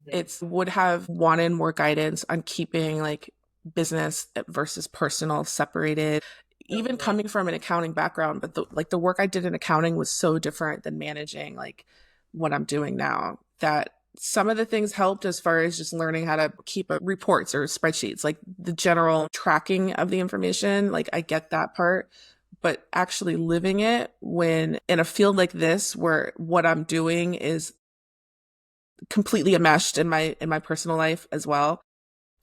It's would have wanted more guidance on keeping like business versus personal separated, even coming from an accounting background. But the work I did in accounting was so different than managing like what I'm doing now, that some of the things helped as far as just learning how to keep reports or spreadsheets, like the general tracking of the information. Like I get that part, but actually living it when in a field like this, where what I'm doing is completely enmeshed in my personal life as well,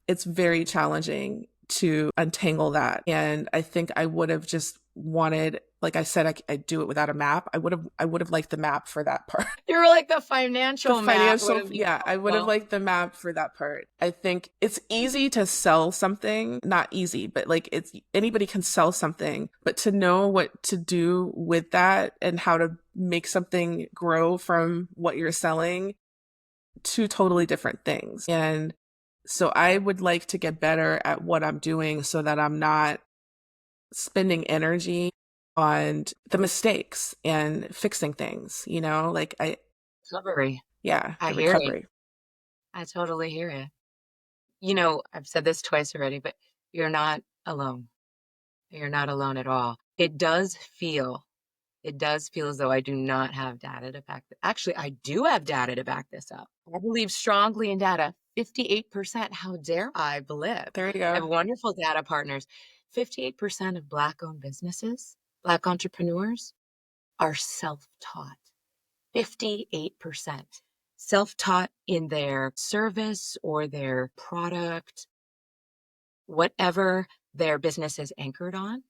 it's very challenging to untangle that. And I think I would have just wanted, like I said, I do it without a map. I would have liked the map for that part. You were like the financial map. Yeah, I would have liked the map for that part. I think it's easy to sell something, not easy, but like anybody can sell something, but to know what to do with that and how to make something grow from what you're selling, two totally different things. And so I would like to get better at what I'm doing so that I'm not spending energy on the mistakes and fixing things, like Recovery. yeah, I the hear recovery. it. I totally hear it. I've said this twice already, but you're not alone. You're not alone at all. It does feel as though I do not have data to back this. Actually, I do have data to back this up. I believe strongly in data. 58%. How dare I believe? There you I have go. wonderful data partners. 58% of Black-owned businesses, Black entrepreneurs, are self-taught. 58% self-taught in their service or their product, whatever their business is anchored on.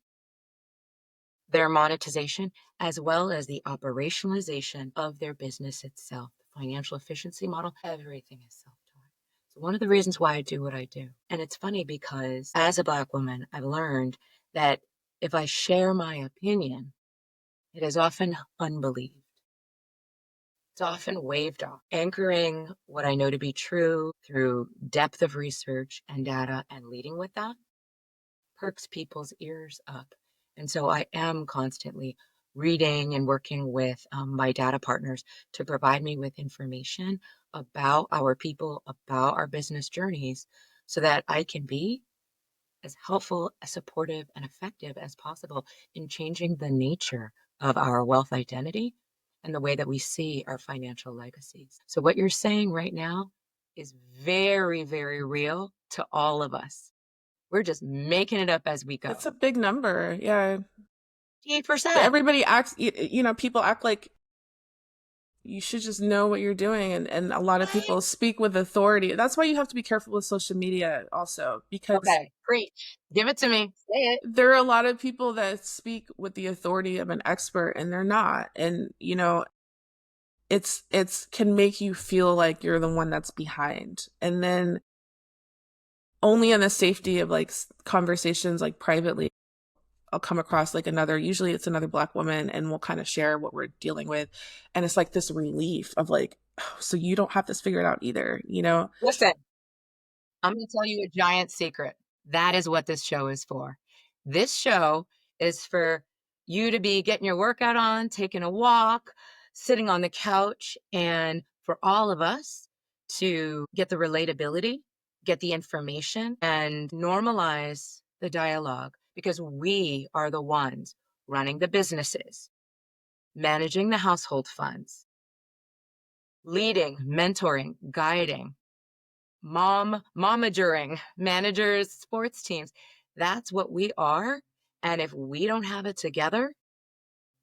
their monetization, as well as the operationalization of their business itself. The financial efficiency model, everything is self-taught. So one of the reasons why I do what I do. And it's funny because as a Black woman, I've learned that if I share my opinion, it is often unbelieved. It's often waved off. Anchoring what I know to be true through depth of research and data and leading with that perks people's ears up. And so I am constantly reading and working with my data partners to provide me with information about our people, about our business journeys, so that I can be as helpful, as supportive, and effective as possible in changing the nature of our wealth identity and the way that we see our financial legacies. So, what you're saying right now is very, very real to all of us. We're just making it up as we go. It's a big number. Yeah. 8%. Everybody acts, people act like you should just know what you're doing. And a lot of people speak with authority. That's why you have to be careful with social media also, because Okay, preach. Give it to me. Say it. there are a lot of people that speak with the authority of an expert and they're not. And, it's can make you feel like you're the one that's behind. And then only in the safety of like conversations, like privately, I'll come across like usually it's another Black woman, and we'll kind of share what we're dealing with. And it's like this relief of like, oh, so you don't have this figured out either, Listen, I'm going to tell you a giant secret. That is what this show is for. This show is for you to be getting your workout on, taking a walk, sitting on the couch, and for all of us to get the relatability, get the information, and normalize the dialogue, because we are the ones running the businesses, managing the household funds, leading, mentoring, guiding, momagering, managers, sports teams. That's what we are. And if we don't have it together,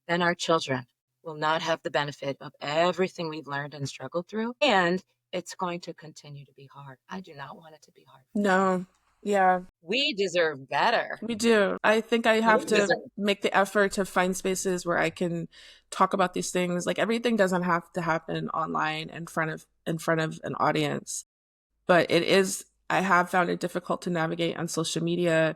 then our children will not have the benefit of everything we've learned and struggled through. And it's going to continue to be hard. I do not want it to be hard. No. Yeah, We deserve better. we do. I think I have to make the effort to find spaces where I can talk about these things. Like everything doesn't have to happen online in front of an audience. But I have found it difficult to navigate on social media.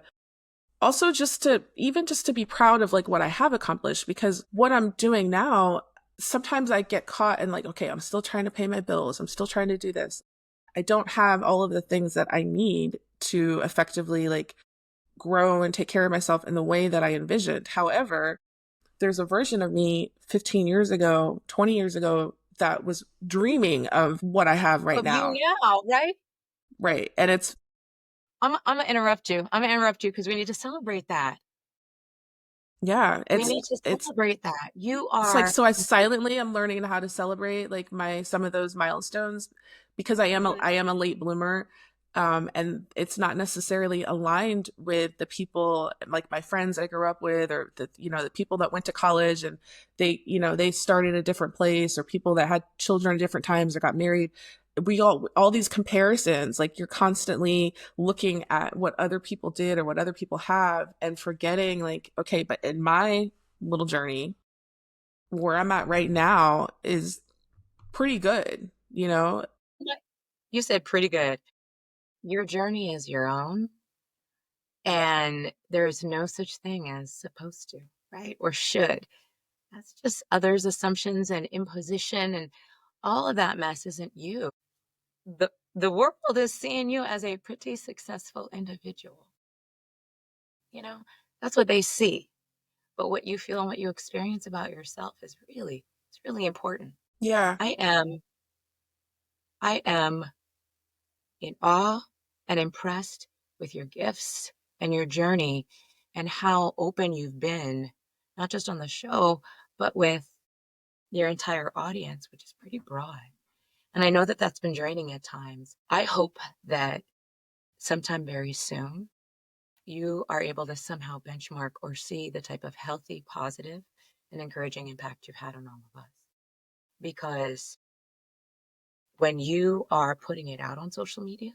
Also, just to be proud of like what I have accomplished, because what I'm doing now, sometimes I get caught in like, okay, I'm still trying to pay my bills. I'm still trying to do this. I don't have all of the things that I need to effectively like grow and take care of myself in the way that I envisioned. However, there's a version of me 15 years ago, 20 years ago, that was dreaming of what I have right now. You now, right? Right. And I'm gonna interrupt you. I'm gonna interrupt you because we need to celebrate that. Yeah. We need to celebrate that. You are. It's like, so I'm learning how to celebrate like some of those milestones, because I am a late bloomer. And it's not necessarily aligned with the people like my friends I grew up with, or the people that went to college and they started a different place, or people that had children at different times or got married. We all these comparisons, like you're constantly looking at what other people did or what other people have and forgetting like, okay, but in my little journey, where I'm at right now is pretty good, You said pretty good. Your journey is your own, and there's no such thing as supposed to, right? Or should. That's just others' assumptions and imposition, and all of that mess isn't you. The world is seeing you as a pretty successful individual. That's what they see. But what you feel and what you experience about yourself is it's really important. Yeah. I am in awe and impressed with your gifts and your journey and how open you've been, not just on the show, but with your entire audience, which is pretty broad. And I know that that's been draining at times. I hope that sometime very soon, you are able to somehow benchmark or see the type of healthy, positive, and encouraging impact you've had on all of us. Because when you are putting it out on social media,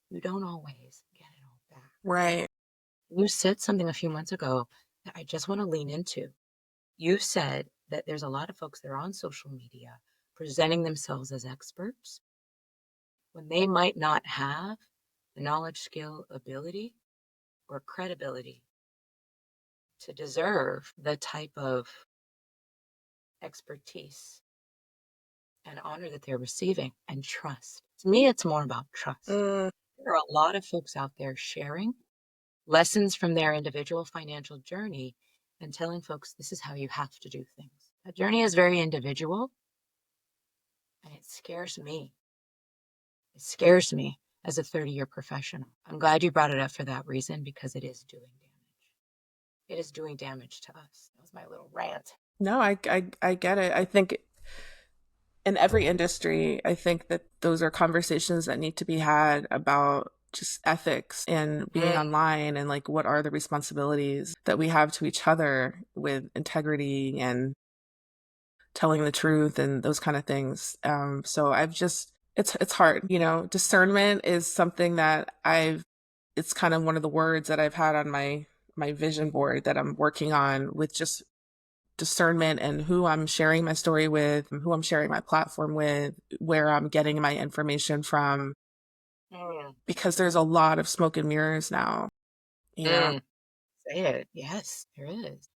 you don't always get it all back. Right. You said something a few months ago that I just want to lean into. You said that there's a lot of folks that are on social media presenting themselves as experts when they might not have the knowledge, skill, ability, or credibility to deserve the type of expertise and honor that they're receiving and trust. To me, it's more about trust. Mm, There are a lot of folks out there sharing lessons from their individual financial journey and telling folks this is how you have to do things. That journey is very individual, and it scares me. It scares me as a 30-year professional. I'm glad you brought it up for that reason, because it is doing damage. It is doing damage to us. That was my little rant. no, I get it. I think in every industry, I think that those are conversations that need to be had about just ethics and being online, and like what are the responsibilities that we have to each other with integrity and telling the truth and those kind of things. So I've just, it's hard, you know. Discernment is something that it's kind of one of the words that I've had on my vision board that I'm working on, with just discernment and who I'm sharing my story with, who I'm sharing my platform with, where I'm getting my information from, because there's a lot of smoke and mirrors now, you know. Say it. Yes, there is.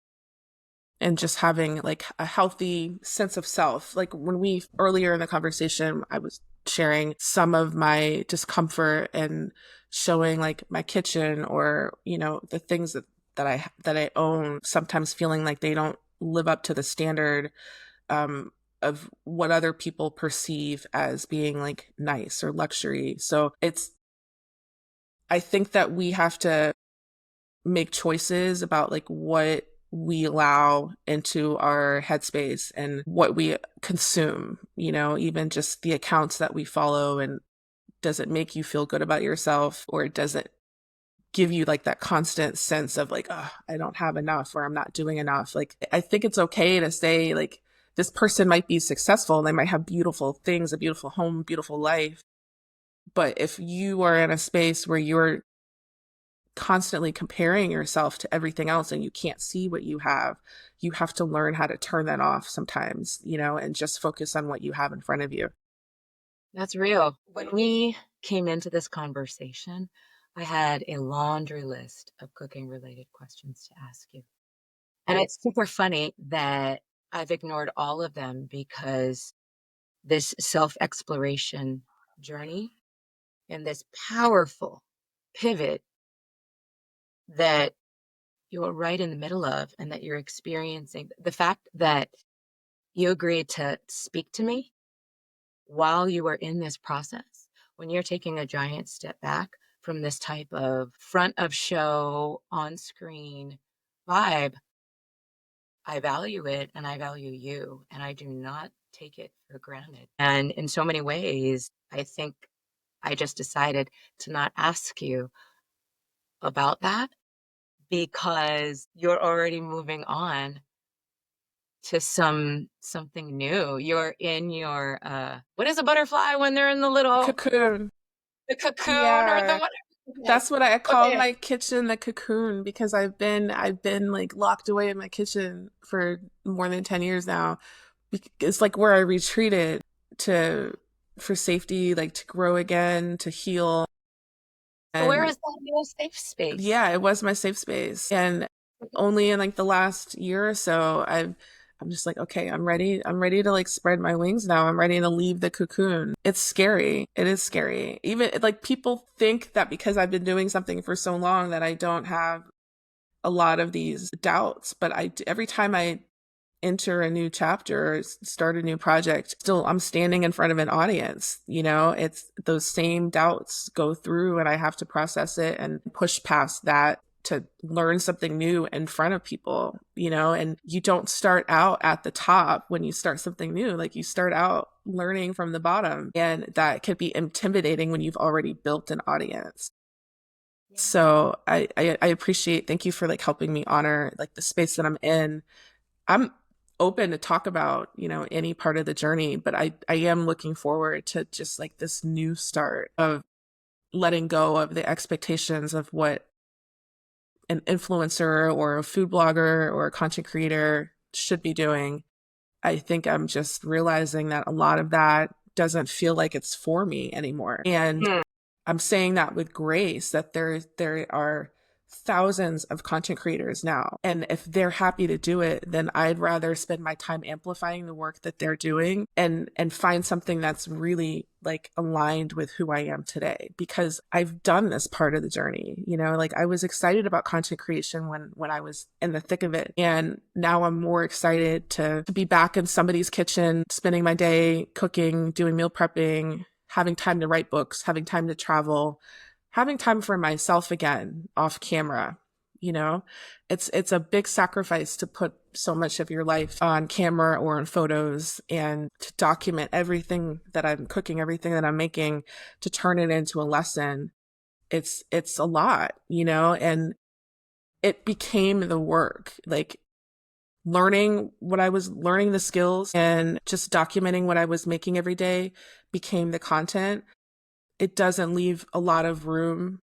And just having like a healthy sense of self. Like when we earlier in the conversation, I was sharing some of my discomfort and showing like my kitchen, or, you know, the things that I own, sometimes feeling like they don't live up to the standard of what other people perceive as being like nice or luxury. So I think that we have to make choices about like what we allow into our headspace and what we consume, you know, even just the accounts that we follow. And does it make you feel good about yourself, or does it give you like that constant sense of like, oh, I don't have enough, or I'm not doing enough? Like, I think it's okay to say like, this person might be successful and they might have beautiful things, a beautiful home, beautiful life. But if you are in a space where you're constantly comparing yourself to everything else and you can't see what you have to learn how to turn that off sometimes, you know, and just focus on what you have in front of you. That's real. When we came into this conversation, I had a laundry list of cooking related questions to ask you. And it's super funny that I've ignored all of them, because this self-exploration journey and this powerful pivot that you're right in the middle of, and that you're experiencing, the fact that you agreed to speak to me while you were in this process, when you're taking a giant step back from this type of front of show, on screen vibe, I value it, and I value you, and I do not take it for granted. And in so many ways, I think I just decided to not ask you about that, because you're already moving on to something new. You're in your what is a butterfly when they're in the little Cocoon. the cocoon, or the Yeah. whatever? That's what I call Okay. my kitchen, the cocoon, because I've been like locked away in my kitchen for more than 10 years now. It's like where I retreated to for safety, like to grow again, to heal. So where And is that new safe space? yeah, it was my safe space. And only in like the last year or so, I'm just like, okay, I'm ready. I'm ready to like spread my wings now. I'm ready to leave the cocoon. It's scary. It is scary. Even like people think that because I've been doing something for so long that I don't have a lot of these doubts, but every time I enter a new chapter or start a new project, still I'm standing in front of an audience, you know. It's those same doubts go through, and I have to process it and push past that to learn something new in front of people, you know. And you don't start out at the top when you start something new. Like, you start out learning from the bottom, and that can be intimidating when you've already built an audience. So I appreciate, thank you for like helping me honor like the space that I'm in. I'm open to talk about, you know, any part of the journey, but I am looking forward to just like this new start of letting go of the expectations of what an influencer or a food blogger or a content creator should be doing. I think I'm just realizing that a lot of that doesn't feel like it's for me anymore. And I'm saying that with grace, that there are thousands of content creators now. And if they're happy to do it, then I'd rather spend my time amplifying the work that they're doing and find something that's really like aligned with who I am today, because I've done this part of the journey. You know, like I was excited about content creation when I was in the thick of it. And now I'm more excited to be back in somebody's kitchen, spending my day cooking, doing meal prepping, having time to write books, having time to travel, having time for myself again off camera. You know, it's a big sacrifice to put so much of your life on camera or in photos and to document everything that I'm cooking, everything that I'm making, to turn it into a lesson. It's a lot, you know, and it became the work, like learning the skills and just documenting what I was making every day became the content. It doesn't leave a lot of room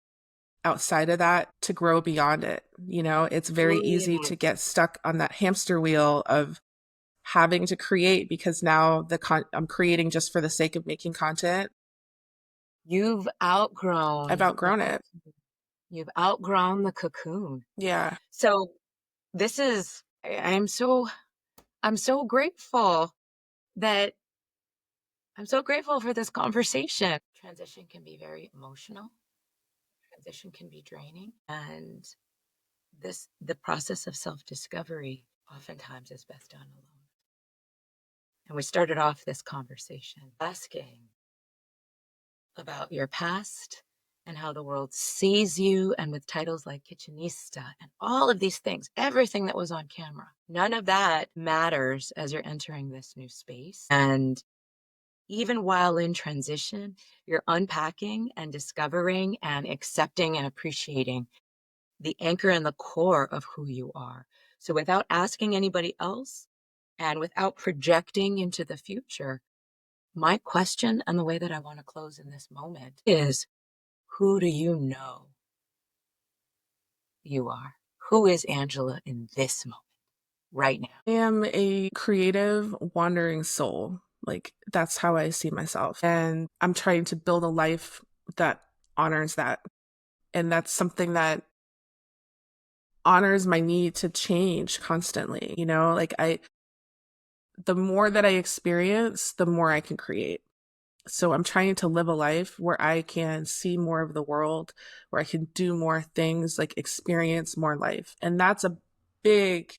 outside of that to grow beyond it. You know, it's very easy to get stuck on that hamster wheel of having to create, because now I'm creating just for the sake of making content. I've outgrown it. You've outgrown the cocoon. Yeah. So I'm so grateful that I'm so grateful for this conversation. Transition can be very emotional. Transition can be draining. And the process of self-discovery oftentimes is best done alone. And we started off this conversation asking about your past and how the world sees you, and with titles like Kitchenista and all of these things, everything that was on camera, none of that matters as you're entering this new space. And even while in transition, you're unpacking and discovering and accepting and appreciating the anchor and the core of who you are. So without asking anybody else and without projecting into the future, my question and the way that I want to close in this moment is, who do you know you are? Who is Angela in this moment, right now? I am a creative, wandering soul. Like, that's how I see myself. And I'm trying to build a life that honors that. And that's something that honors my need to change constantly. You know, like the more that I experience, the more I can create. So I'm trying to live a life where I can see more of the world, where I can do more things, like experience more life. And that's a big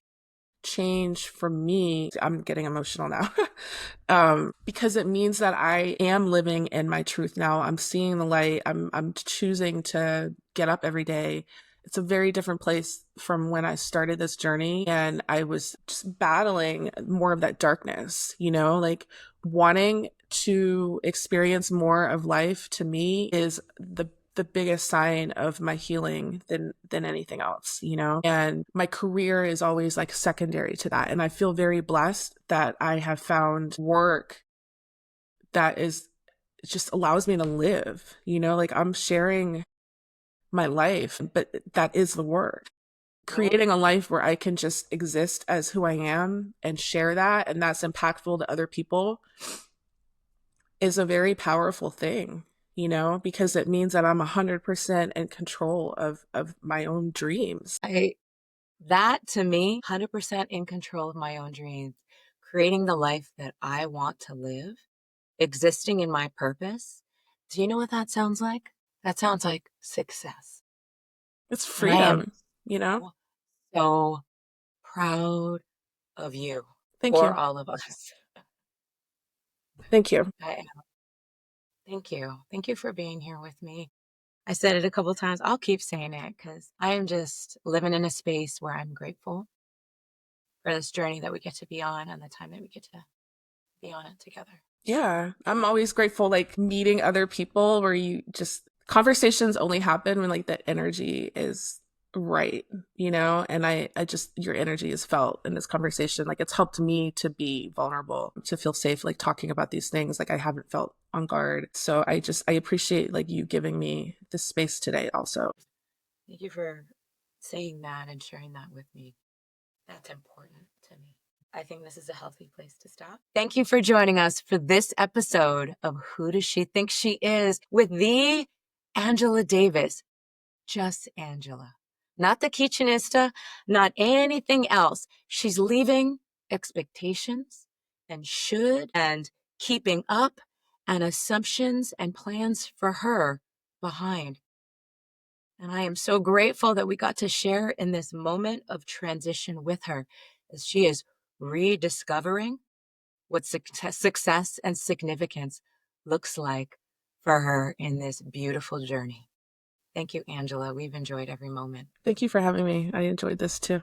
change for me. I'm getting emotional now. Because it means that I am living in my truth now. I'm seeing the light. I'm choosing to get up every day. It's a very different place from when I started this journey, and I was just battling more of that darkness, you know, like wanting to experience more of life to me is the biggest sign of my healing than anything else, you know? And my career is always like secondary to that. And I feel very blessed that I have found work that just allows me to live, you know, like I'm sharing my life, but that is the work. Creating a life where I can just exist as who I am and share that, and that's impactful to other people, is a very powerful thing, you know, because it means that I'm 100% in control of my own dreams. That to me, 100% in control of my own dreams, creating the life that I want to live, existing in my purpose. Do you know what that sounds like? That sounds like success. It's freedom, you know? So proud of you. Thank for you. all of us. Thank you. I am. Thank you. Thank you for being here with me. I said it a couple times. I'll keep saying it because I am just living in a space where I'm grateful for this journey that we get to be on and the time that we get to be on it together. Yeah, I'm always grateful, like meeting other people where you just, conversations only happen when like the energy is right, you know? And I just, your energy is felt in this conversation. Like it's helped me to be vulnerable, to feel safe, like talking about these things. Like I haven't felt on guard. So I appreciate like you giving me this space today also. Thank you for saying that and sharing that with me. That's important to me. I think this is a healthy place to stop. Thank you for joining us for this episode of Who Does She Think She Is with the Angela Davis. Just Angela. Not the Kitchenista, not anything else. She's leaving expectations and should and keeping up and assumptions and plans for her behind. And I am so grateful that we got to share in this moment of transition with her as she is rediscovering what success and significance looks like for her in this beautiful journey. Thank you, Angela. We've enjoyed every moment. Thank you for having me. I enjoyed this too.